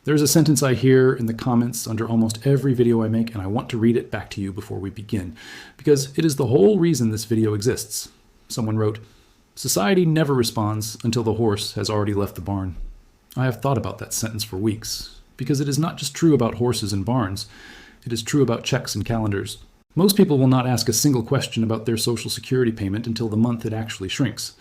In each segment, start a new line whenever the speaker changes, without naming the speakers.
There's a sentence I hear in the comments under almost every video I make, and I want to read it back to you before we begin, because it is the whole reason this video exists. Someone wrote, "Society never responds until the horse has already left the barn." I have thought about that sentence for weeks, because it is not just true about horses and barns, it is true about checks and calendars. Most people will not ask a single question about their Social Security payment until the month it actually shrinks.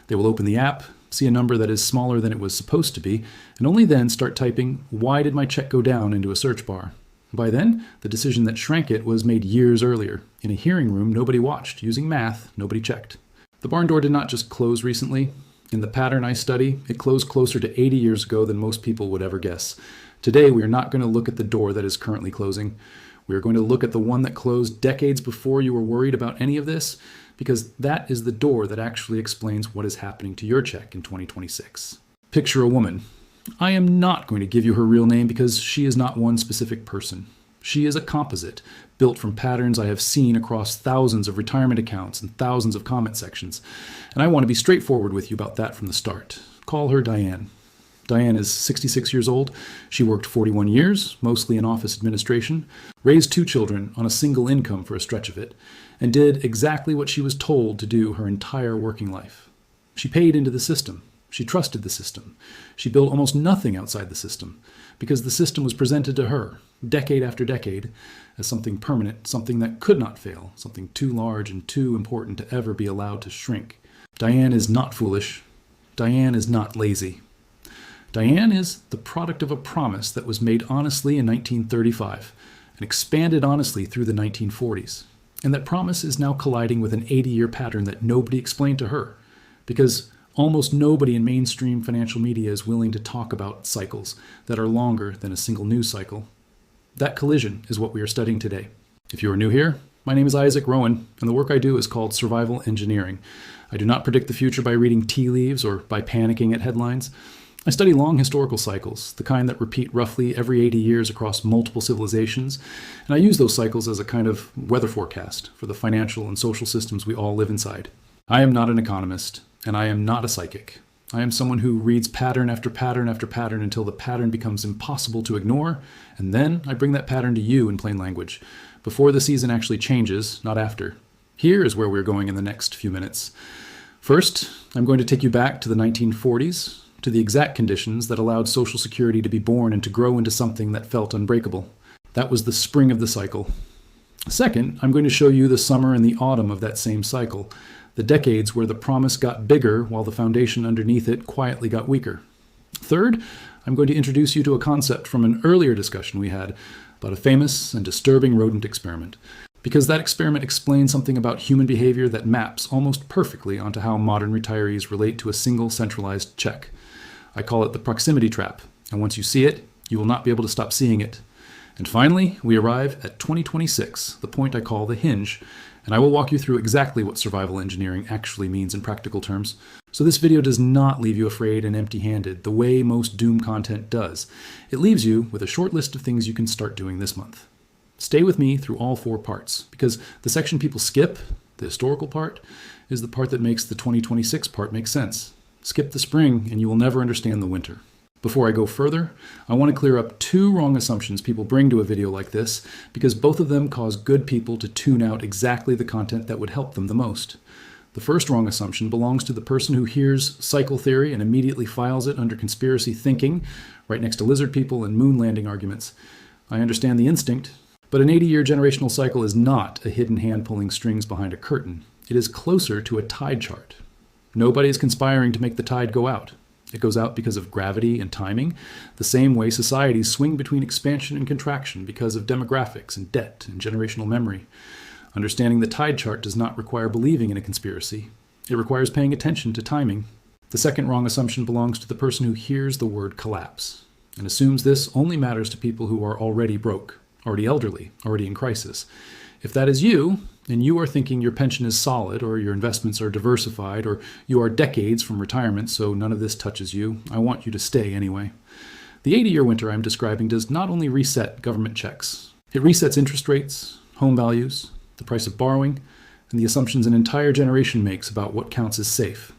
They will open the app, see a number that is smaller than it was supposed to be, and only then start typing, "Why did my check go down?" into a search bar. By then, the decision that shrank it was made years earlier. In a hearing room, nobody watched. Using math, nobody checked. The barn door did not just close recently. In the pattern I study, it closed closer to 80 years ago than most people would ever guess. Today, we are not going to look at the door that is currently closing. We are going to look at the one that closed decades before you were worried about any of this, because that is the door that actually explains what is happening to your check in 2026. Picture a woman. I am not going to give you her real name because she is not one specific person. She is a composite, built from patterns I have seen across thousands of retirement accounts and thousands of comment sections. And I want to be straightforward with you about that from the start. Call her Diane. Diane is 66 years old. She worked 41 years, mostly in office administration, raised 2 children on a single income for a stretch of it, and did exactly what she was told to do her entire working life. She paid into the system. She trusted the system. She built almost nothing outside the system, because the system was presented to her, decade after decade, as something permanent, something that could not fail, something too large and too important to ever be allowed to shrink. Diane is not foolish. Diane is not lazy. Diane is the product of a promise that was made honestly in 1935 and expanded honestly through the 1940s. And that promise is now colliding with an 80-year pattern that nobody explained to her, because almost nobody in mainstream financial media is willing to talk about cycles that are longer than a single news cycle. That collision is what we are studying today. If you are new here, my name is Rowan, and the work I do is called survival engineering. I do not predict the future by reading tea leaves or by panicking at headlines. I study long historical cycles, the kind that repeat roughly every 80 years across multiple civilizations, and I use those cycles as a kind of weather forecast for the financial and social systems we all live inside. I am not an economist, and I am not a psychic. I am someone who reads pattern after pattern after pattern until the pattern becomes impossible to ignore, and then I bring that pattern to you in plain language, before the season actually changes, not after. Here is where we're going in the next few minutes. First, I'm going to take you back to the 1940s, to the exact conditions that allowed Social Security to be born and to grow into something that felt unbreakable. That was the spring of the cycle. Second, I'm going to show you the summer and the autumn of that same cycle, the decades where the promise got bigger while the foundation underneath it quietly got weaker. Third, I'm going to introduce you to a concept from an earlier discussion we had about a famous and disturbing rodent experiment, because that experiment explains something about human behavior that maps almost perfectly onto how modern retirees relate to a single centralized check. I call it the proximity trap, and once you see it, you will not be able to stop seeing it. And finally, we arrive at 2026, the point I call the hinge, and I will walk you through exactly what survival engineering actually means in practical terms. So this video does not leave you afraid and empty-handed the way most doom content does. It leaves you with a short list of things you can start doing this month. Stay with me through all 4 parts, because the section people skip, the historical part, is the part that makes the 2026 part make sense. Skip the spring and you will never understand the winter. Before I go further, I want to clear up 2 wrong assumptions people bring to a video like this, because both of them cause good people to tune out exactly the content that would help them the most. The first wrong assumption belongs to the person who hears cycle theory and immediately files it under conspiracy thinking, right next to lizard people and moon landing arguments. I understand the instinct, but an 80-year generational cycle is not a hidden hand pulling strings behind a curtain. It is closer to a tide chart. Nobody is conspiring to make the tide go out. It goes out because of gravity and timing, the same way societies swing between expansion and contraction because of demographics and debt and generational memory. Understanding the tide chart does not require believing in a conspiracy. It requires paying attention to timing. The second wrong assumption belongs to the person who hears the word collapse and assumes this only matters to people who are already broke, already elderly, already in crisis. If that is you, and you are thinking your pension is solid, or your investments are diversified, or you are decades from retirement, so none of this touches you, I want you to stay anyway. The 80-year winter I'm describing does not only reset government checks. It resets interest rates, home values, the price of borrowing, and the assumptions an entire generation makes about what counts as safe.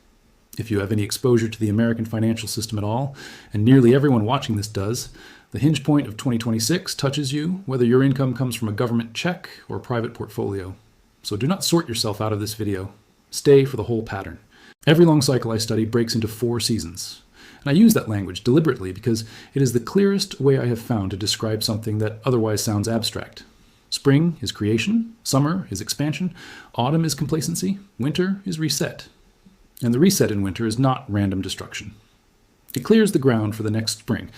If you have any exposure to the American financial system at all, and nearly everyone watching this does, the hinge point of 2026 touches you whether your income comes from a government check or a private portfolio. So do not sort yourself out of this video. Stay for the whole pattern. Every long cycle I study breaks into 4 seasons. And I use that language deliberately because it is the clearest way I have found to describe something that otherwise sounds abstract. Spring is creation, summer is expansion, autumn is complacency, winter is reset. And the reset in winter is not random destruction. It clears the ground for the next spring.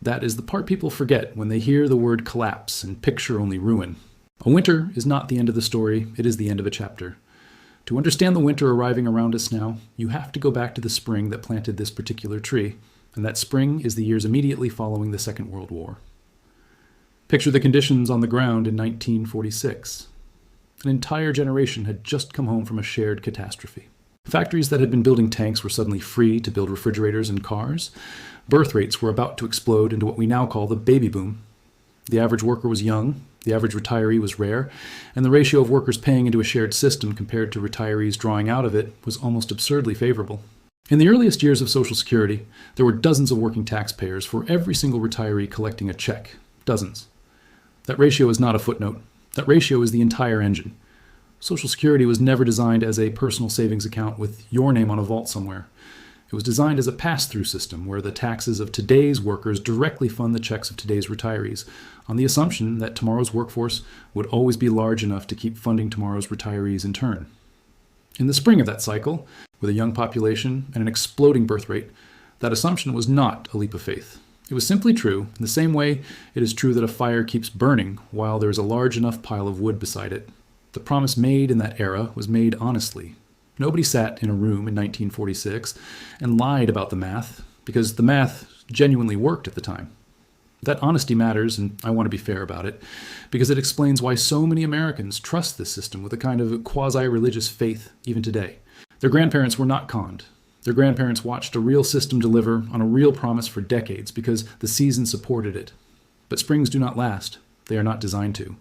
That is the part people forget when they hear the word collapse and picture only ruin. A winter is not the end of the story, it is the end of a chapter. To understand the winter arriving around us now, you have to go back to the spring that planted this particular tree, and that spring is the years immediately following the Second World War. Picture the conditions on the ground in 1946. An entire generation had just come home from a shared catastrophe. Factories that had been building tanks were suddenly free to build refrigerators and cars. Birth rates were about to explode into what we now call the baby boom. The average worker was young, the average retiree was rare, and the ratio of workers paying into a shared system compared to retirees drawing out of it was almost absurdly favorable. In the earliest years of Social Security, there were dozens of working taxpayers for every single retiree collecting a check. Dozens. That ratio is not a footnote. That ratio is the entire engine. Social Security was never designed as a personal savings account with your name on a vault somewhere. It was designed as a pass-through system where the taxes of today's workers directly fund the checks of today's retirees, on the assumption that tomorrow's workforce would always be large enough to keep funding tomorrow's retirees in turn. In the spring of that cycle, with a young population and an exploding birth rate, that assumption was not a leap of faith. It was simply true, in the same way it is true that a fire keeps burning while there is a large enough pile of wood beside it. The promise made in that era was made honestly. Nobody sat in a room in 1946 and lied about the math, because the math genuinely worked at the time. That honesty matters, and I want to be fair about it, because it explains why so many Americans trust this system with a kind of quasi-religious faith even today. Their grandparents were not conned. Their grandparents watched a real system deliver on a real promise for decades because the season supported it. But springs do not last. They are not designed to.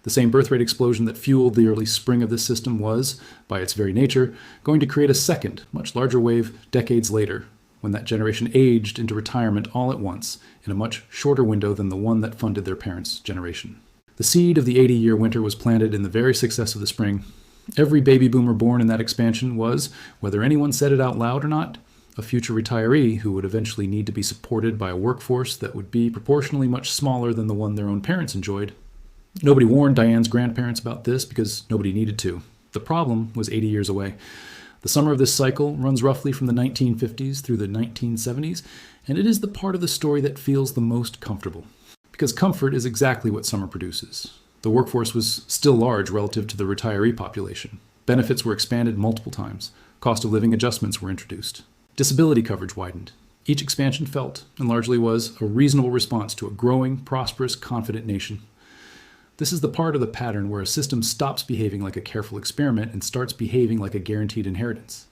The same birth rate explosion that fueled the early spring of this system was, by its very nature, going to create a second, much larger wave decades later, when that generation aged into retirement all at once, in a much shorter window than the one that funded their parents' generation. The seed of the 80-year winter was planted in the very success of the spring. Every baby boomer born in that expansion was, whether anyone said it out loud or not, a future retiree who would eventually need to be supported by a workforce that would be proportionally much smaller than the one their own parents enjoyed. Nobody warned Diane's grandparents about this because nobody needed to. The problem was 80 years away. The summer of this cycle runs roughly from the 1950s through the 1970s, and it is the part of the story that feels the most comfortable. Because comfort is exactly what summer produces. The workforce was still large relative to the retiree population. Benefits were expanded multiple times. Cost of living adjustments were introduced. Disability coverage widened. Each expansion felt, and largely was, a reasonable response to a growing, prosperous, confident nation. This is the part of the pattern where a system stops behaving like a careful experiment and starts behaving like a guaranteed inheritance.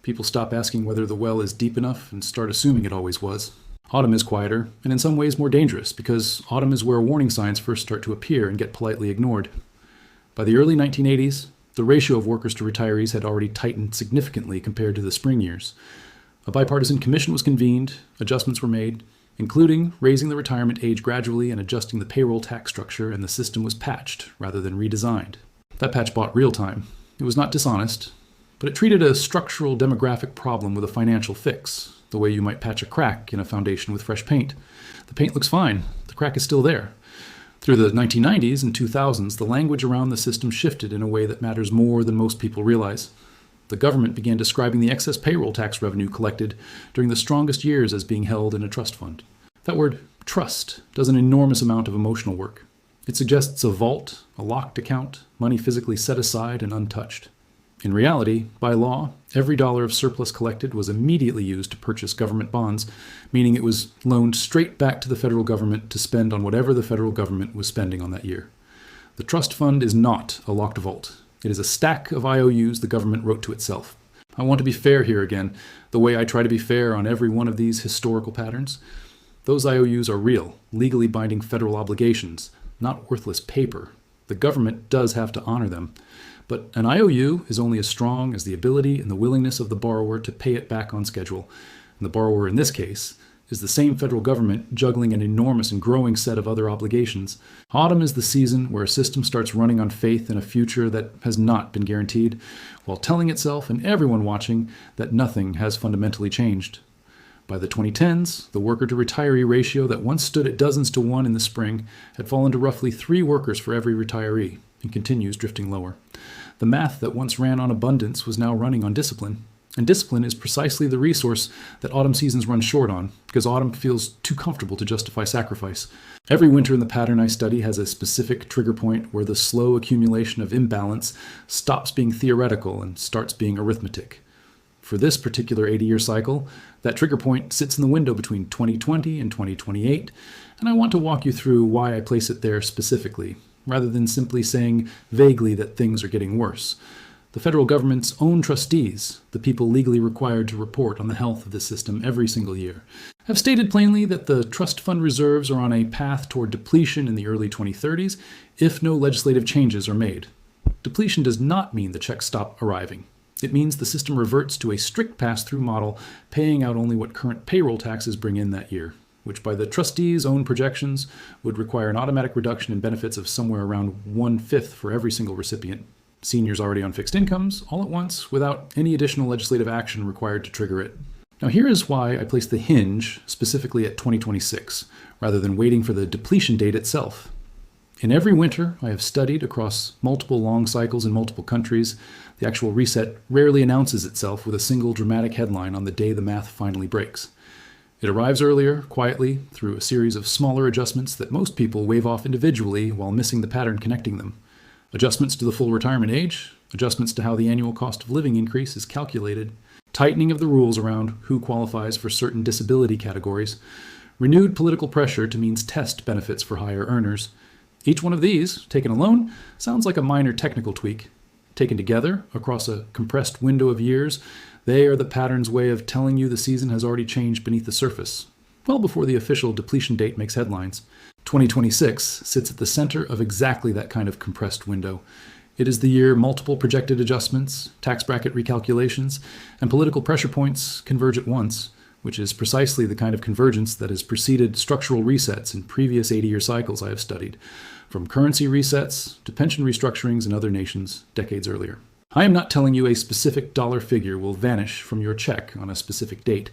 People stop asking whether the well is deep enough and start assuming it always was. Autumn is quieter, and in some ways more dangerous, because autumn is where warning signs first start to appear and get politely ignored. By the early 1980s, the ratio of workers to retirees had already tightened significantly compared to the spring years. A bipartisan commission was convened, adjustments were made, including raising the retirement age gradually and adjusting the payroll tax structure, and the system was patched rather than redesigned. That patch bought real time. It was not dishonest, but it treated a structural demographic problem with a financial fix, the way you might patch a crack in a foundation with fresh paint. The paint looks fine. The crack is still there. Through the 1990s and 2000s, the language around the system shifted in a way that matters more than most people realize. The government began describing the excess payroll tax revenue collected during the strongest years as being held in a trust fund. That word, trust, does an enormous amount of emotional work. It suggests a vault, a locked account, money physically set aside and untouched. In reality, by law, every dollar of surplus collected was immediately used to purchase government bonds, meaning it was loaned straight back to the federal government to spend on whatever the federal government was spending on that year. The trust fund is not a locked vault. It is a stack of IOUs the government wrote to itself. I want to be fair here again, the way I try to be fair on every one of these historical patterns. Those IOUs are real, legally binding federal obligations, not worthless paper. The government does have to honor them, But an IOU is only as strong as the ability and the willingness of the borrower to pay it back on schedule. And the borrower in this case is the same federal government juggling an enormous and growing set of other obligations. Autumn is the season where a system starts running on faith in a future that has not been guaranteed, while telling itself and everyone watching that nothing has fundamentally changed. By the 2010s, the worker-to-retiree ratio that once stood at dozens to one in the spring had fallen to roughly 3 workers for every retiree, and continues drifting lower. The math that once ran on abundance was now running on discipline. And discipline is precisely the resource that autumn seasons run short on, because autumn feels too comfortable to justify sacrifice. Every winter in the pattern I study has a specific trigger point where the slow accumulation of imbalance stops being theoretical and starts being arithmetic. For this particular 80-year cycle, that trigger point sits in the window between 2020 and 2028, and I want to walk you through why I place it there specifically, rather than simply saying vaguely that things are getting worse. The federal government's own trustees, the people legally required to report on the health of the system every single year, have stated plainly that the trust fund reserves are on a path toward depletion in the early 2030s if no legislative changes are made. Depletion does not mean the checks stop arriving. It means the system reverts to a strict pass-through model, paying out only what current payroll taxes bring in that year, which by the trustees' own projections would require an automatic reduction in benefits of somewhere around 1/5 for every single recipient. Seniors already on fixed incomes, all at once, without any additional legislative action required to trigger it. Now here is why I place the hinge specifically at 2026, rather than waiting for the depletion date itself. In every winter I have studied across multiple long cycles in multiple countries, the actual reset rarely announces itself with a single dramatic headline on the day the math finally breaks. It arrives earlier, quietly, through a series of smaller adjustments that most people wave off individually while missing the pattern connecting them. Adjustments to the full retirement age, adjustments to how the annual cost of living increase is calculated, tightening of the rules around who qualifies for certain disability categories, renewed political pressure to means test benefits for higher earners. Each one of these, taken alone, sounds like a minor technical tweak. Taken together, across a compressed window of years, they are the pattern's way of telling you the season has already changed beneath the surface, well before the official depletion date makes headlines. 2026 sits at the center of exactly that kind of compressed window. It is the year multiple projected adjustments, tax bracket recalculations, and political pressure points converge at once, which is precisely the kind of convergence that has preceded structural resets in previous 80-year cycles I have studied, from currency resets to pension restructurings in other nations decades earlier. I am not telling you a specific dollar figure will vanish from your check on a specific date.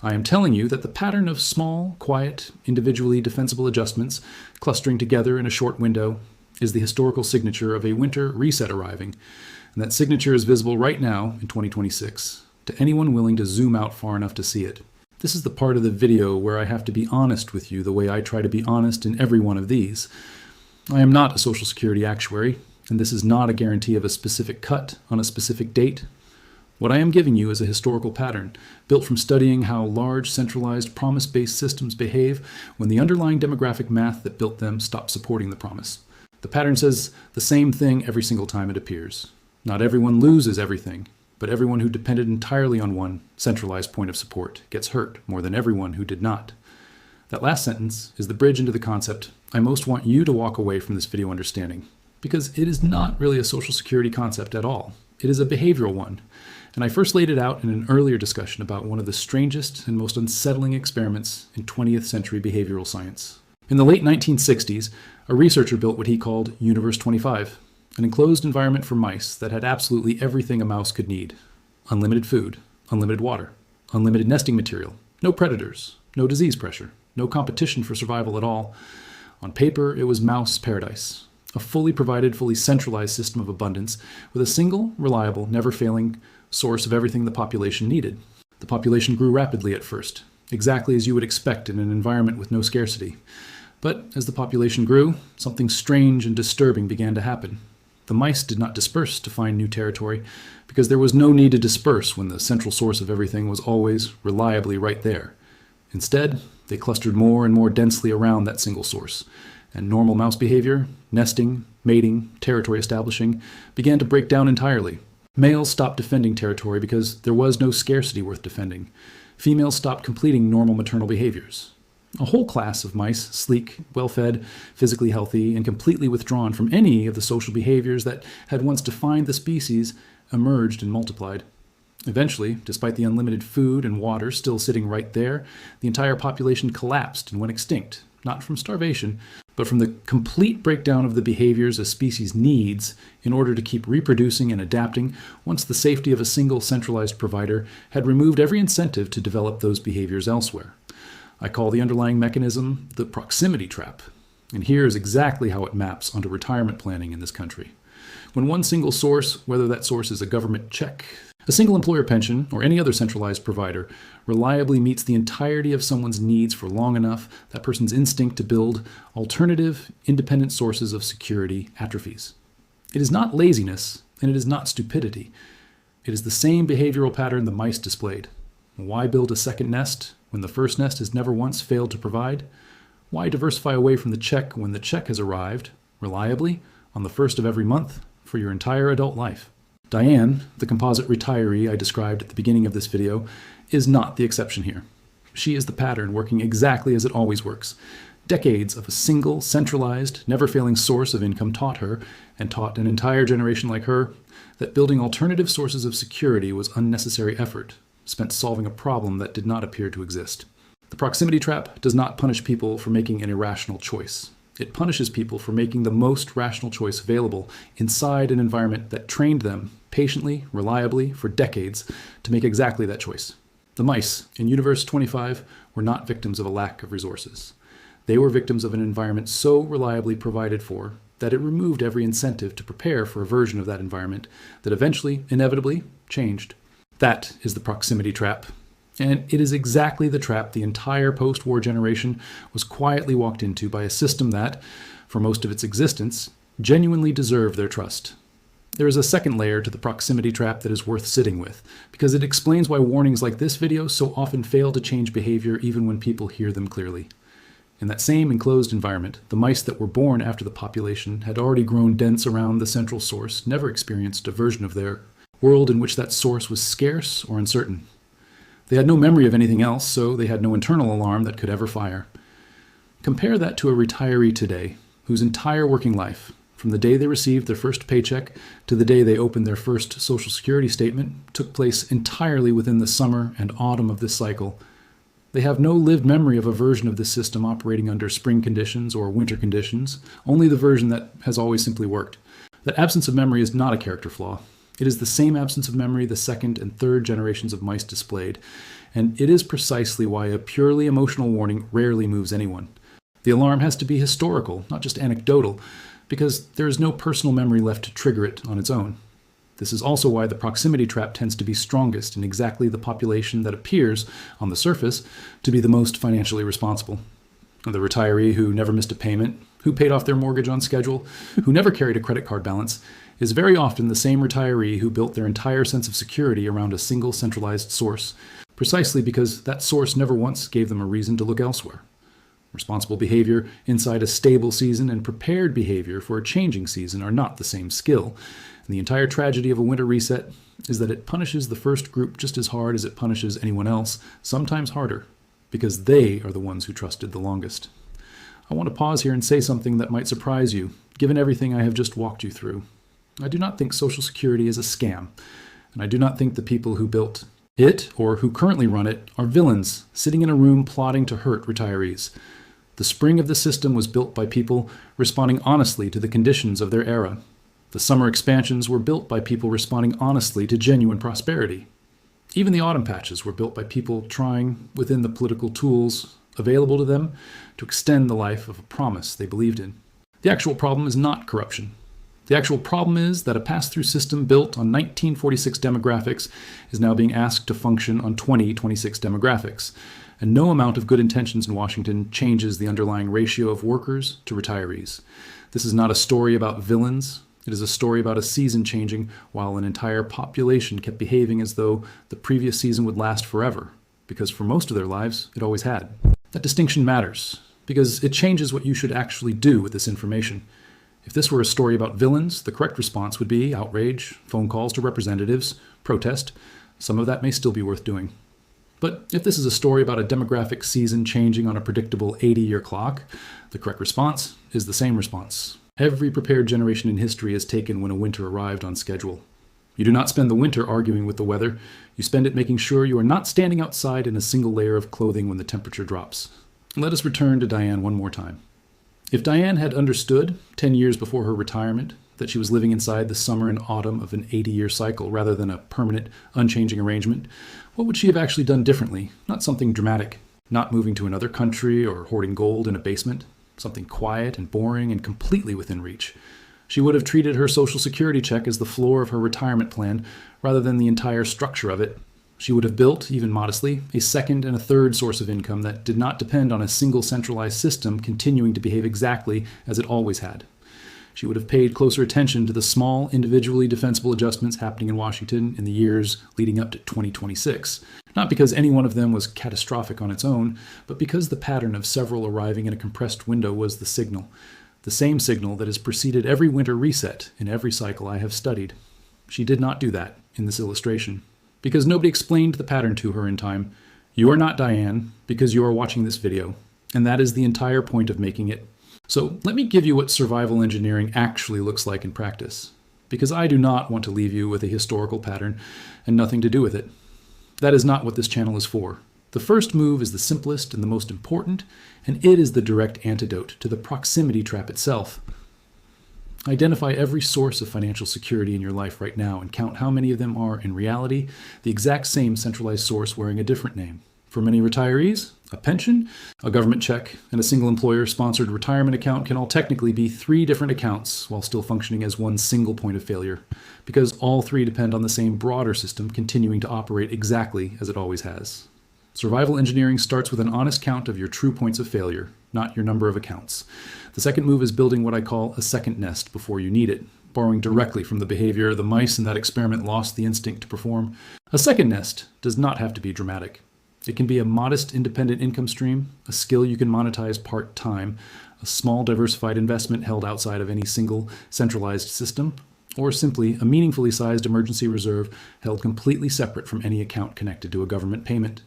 I am telling you that the pattern of small, quiet, individually defensible adjustments clustering together in a short window is the historical signature of a winter reset arriving, and that signature is visible right now in 2026 to anyone willing to zoom out far enough to see it. This is the part of the video where I have to be honest with you the way I try to be honest in every one of these. I am not a Social Security actuary, and this is not a guarantee of a specific cut on a specific date. What I am giving you is a historical pattern, built from studying how large, centralized, promise-based systems behave when the underlying demographic math that built them stops supporting the promise. The pattern says the same thing every single time it appears. Not everyone loses everything, but everyone who depended entirely on one centralized point of support gets hurt more than everyone who did not. That last sentence is the bridge into the concept I most want you to walk away from this video understanding, because it is not really a Social Security concept at all. It is a behavioral one. And I first laid it out in an earlier discussion about one of the strangest and most unsettling experiments in 20th century behavioral science. In the late 1960s, a researcher built what he called Universe 25, an enclosed environment for mice that had absolutely everything a mouse could need. Unlimited food, unlimited water, unlimited nesting material, no predators, no disease pressure, no competition for survival at all. On paper, it was mouse paradise. A fully provided, fully centralized system of abundance with a single, reliable, never-failing source of everything the population needed. The population grew rapidly at first, exactly as you would expect in an environment with no scarcity. But as the population grew, something strange and disturbing began to happen. The mice did not disperse to find new territory, because there was no need to disperse when the central source of everything was always, reliably right there. Instead, they clustered more and more densely around that single source, and normal mouse behavior, nesting, mating, territory establishing, began to break down entirely. Males stopped defending territory because there was no scarcity worth defending. Females stopped completing normal maternal behaviors. A whole class of mice, sleek, well-fed, physically healthy, and completely withdrawn from any of the social behaviors that had once defined the species, emerged and multiplied. Eventually, despite the unlimited food and water still sitting right there, the entire population collapsed and went extinct, not from starvation, but from the complete breakdown of the behaviors a species needs in order to keep reproducing and adapting once the safety of a single centralized provider had removed every incentive to develop those behaviors elsewhere. I call the underlying mechanism the proximity trap, and here is exactly how it maps onto retirement planning in this country. When one single source, whether that source is a government check, a single employer pension, or any other centralized provider, reliably meets the entirety of someone's needs for long enough, that person's instinct to build alternative, independent sources of security atrophies. It is not laziness, and it is not stupidity. It is the same behavioral pattern the mice displayed. Why build a second nest when the first nest has never once failed to provide? Why diversify away from the check when the check has arrived, reliably, on the first of every month, for your entire adult life? Diane, the composite retiree I described at the beginning of this video, is not the exception here. She is the pattern working exactly as it always works. Decades of a single, centralized, never-failing source of income taught her, and taught an entire generation like her, that building alternative sources of security was unnecessary effort, spent solving a problem that did not appear to exist. The proximity trap does not punish people for making an irrational choice. It punishes people for making the most rational choice available inside an environment that trained them patiently, reliably, for decades to make exactly that choice. The mice in Universe 25 were not victims of a lack of resources. They were victims of an environment so reliably provided for that it removed every incentive to prepare for a version of that environment that eventually, inevitably, changed. That is the proximity trap. And it is exactly the trap the entire post-war generation was quietly walked into by a system that, for most of its existence, genuinely deserved their trust. There is a second layer to the proximity trap that is worth sitting with, because it explains why warnings like this video so often fail to change behavior even when people hear them clearly. In that same enclosed environment, the mice that were born after the population had already grown dense around the central source never experienced a version of their world in which that source was scarce or uncertain. They had no memory of anything else, so they had no internal alarm that could ever fire. Compare that to a retiree today, whose entire working life, from the day they received their first paycheck to the day they opened their first Social Security statement, took place entirely within the summer and autumn of this cycle. They have no lived memory of a version of this system operating under spring conditions or winter conditions, only the version that has always simply worked. That absence of memory is not a character flaw. It is the same absence of memory the second and third generations of mice displayed, and it is precisely why a purely emotional warning rarely moves anyone. The alarm has to be historical, not just anecdotal, because there is no personal memory left to trigger it on its own. This is also why the proximity trap tends to be strongest in exactly the population that appears, on the surface, to be the most financially responsible. The retiree who never missed a payment, who paid off their mortgage on schedule, who never carried a credit card balance, is very often the same retiree who built their entire sense of security around a single centralized source, precisely because that source never once gave them a reason to look elsewhere. Responsible behavior inside a stable season and prepared behavior for a changing season are not the same skill, and the entire tragedy of a winter reset is that it punishes the first group just as hard as it punishes anyone else, sometimes harder, because they are the ones who trusted the longest. I want to pause here and say something that might surprise you, given everything I have just walked you through. I do not think Social Security is a scam, and I do not think the people who built it, or who currently run it, are villains sitting in a room plotting to hurt retirees. The spring of the system was built by people responding honestly to the conditions of their era. The summer expansions were built by people responding honestly to genuine prosperity. Even the autumn patches were built by people trying, within the political tools available to them, to extend the life of a promise they believed in. The actual problem is not corruption. The actual problem is that a pass-through system built on 1946 demographics is now being asked to function on 2026 demographics, and no amount of good intentions in Washington changes the underlying ratio of workers to retirees. This is not a story about villains. It is a story about a season changing while an entire population kept behaving as though the previous season would last forever, because for most of their lives, it always had. That distinction matters, because it changes what you should actually do with this information. If this were a story about villains, the correct response would be outrage, phone calls to representatives, protest. Some of that may still be worth doing. But if this is a story about a demographic season changing on a predictable 80-year clock, the correct response is the same response. Every prepared generation in history is taken when a winter arrived on schedule. You do not spend the winter arguing with the weather. You spend it making sure you are not standing outside in a single layer of clothing when the temperature drops. Let us return to Diane one more time. If Diane had understood 10 years before her retirement that she was living inside the summer and autumn of an 80-year cycle rather than a permanent, unchanging arrangement, what would she have actually done differently? Not something dramatic, not moving to another country or hoarding gold in a basement, something quiet and boring and completely within reach. She would have treated her Social Security check as the floor of her retirement plan rather than the entire structure of it. She would have built, even modestly, a second and a third source of income that did not depend on a single centralized system continuing to behave exactly as it always had. She would have paid closer attention to the small, individually defensible adjustments happening in Washington in the years leading up to 2026. Not because any one of them was catastrophic on its own, but because the pattern of several arriving in a compressed window was the signal. The same signal that has preceded every winter reset in every cycle I have studied. She did not do that in this illustration, because nobody explained the pattern to her in time. You are not Diane because you are watching this video, and that is the entire point of making it. So let me give you what survival engineering actually looks like in practice, because I do not want to leave you with a historical pattern and nothing to do with it. That is not what this channel is for. The first move is the simplest and the most important, and it is the direct antidote to the proximity trap itself. Identify every source of financial security in your life right now and count how many of them are, in reality, the exact same centralized source wearing a different name. For many retirees, a pension, a government check, and a single employer-sponsored retirement account can all technically be 3 different accounts while still functioning as one single point of failure, because all 3 depend on the same broader system continuing to operate exactly as it always has. Survival engineering starts with an honest count of your true points of failure, not your number of accounts. The second move is building what I call a second nest before you need it, borrowing directly from the behavior the mice in that experiment lost the instinct to perform. A second nest does not have to be dramatic. It can be a modest independent income stream, a skill you can monetize part-time, a small diversified investment held outside of any single centralized system, or simply a meaningfully sized emergency reserve held completely separate from any account connected to a government payment.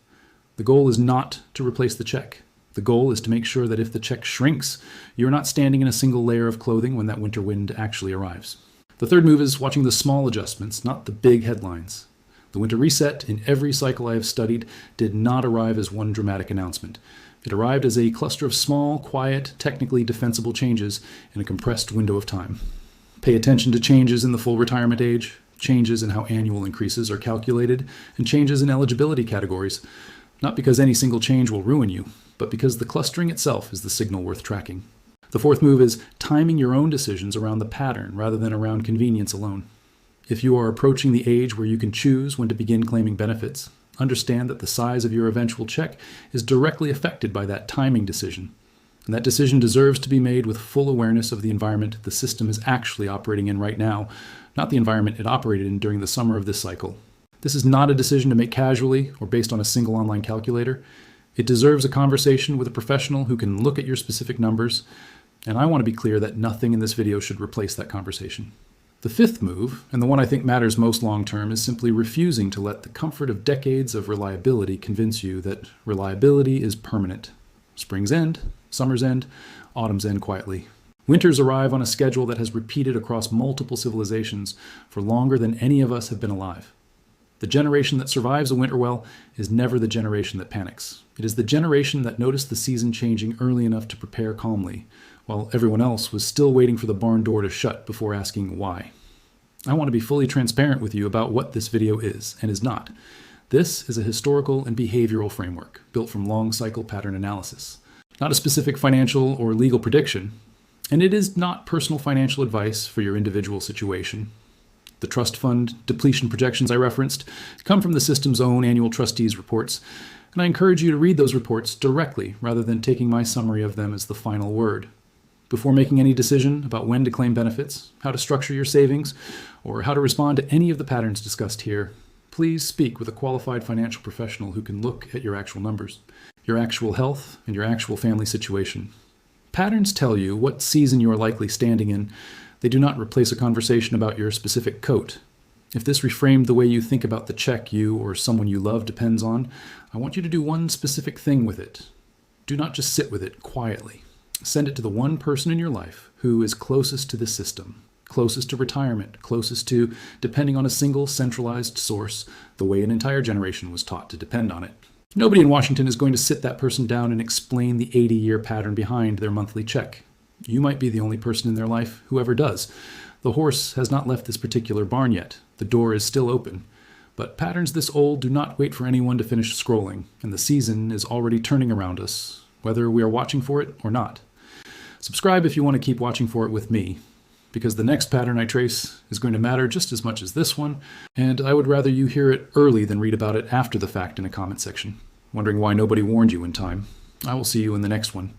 The goal is not to replace the check. The goal is to make sure that if the check shrinks, you're not standing in a single layer of clothing when that winter wind actually arrives. The third move is watching the small adjustments, not the big headlines. The winter reset in every cycle I have studied did not arrive as one dramatic announcement. It arrived as a cluster of small, quiet, technically defensible changes in a compressed window of time. Pay attention to changes in the full retirement age, changes in how annual increases are calculated, and changes in eligibility categories. Not because any single change will ruin you, but because the clustering itself is the signal worth tracking. The fourth move is timing your own decisions around the pattern rather than around convenience alone. If you are approaching the age where you can choose when to begin claiming benefits, understand that the size of your eventual check is directly affected by that timing decision. And that decision deserves to be made with full awareness of the environment the system is actually operating in right now, not the environment it operated in during the summer of this cycle. This is not a decision to make casually or based on a single online calculator. It deserves a conversation with a professional who can look at your specific numbers, and I want to be clear that nothing in this video should replace that conversation. The fifth move, and the one I think matters most long-term, is simply refusing to let the comfort of decades of reliability convince you that reliability is permanent. Springs end, summers end, autumns end quietly. Winters arrive on a schedule that has repeated across multiple civilizations for longer than any of us have been alive. The generation that survives a winter well is never the generation that panics. It is the generation that noticed the season changing early enough to prepare calmly, while everyone else was still waiting for the barn door to shut before asking why. I want to be fully transparent with you about what this video is and is not. This is a historical and behavioral framework built from long cycle pattern analysis, not a specific financial or legal prediction, and it is not personal financial advice for your individual situation. The trust fund depletion projections I referenced come from the system's own annual trustees reports, and I encourage you to read those reports directly rather than taking my summary of them as the final word. Before making any decision about when to claim benefits, how to structure your savings, or how to respond to any of the patterns discussed here, please speak with a qualified financial professional who can look at your actual numbers, your actual health, and your actual family situation. Patterns tell you what season you are likely standing in. They do not replace a conversation about your specific coat. If this reframed the way you think about the check you or someone you love depends on, I want you to do one specific thing with it. Do not just sit with it quietly. Send it to the one person in your life who is closest to the system, closest to retirement, closest to depending on a single centralized source, the way an entire generation was taught to depend on it. Nobody in Washington is going to sit that person down and explain the 80-year pattern behind their monthly check. You might be the only person in their life who ever does. The horse has not left this particular barn yet. The door is still open. But patterns this old do not wait for anyone to finish scrolling, and the season is already turning around us, whether we are watching for it or not. Subscribe if you want to keep watching for it with me, because the next pattern I trace is going to matter just as much as this one, and I would rather you hear it early than read about it after the fact in a comment section, wondering why nobody warned you in time. I will see you in the next one.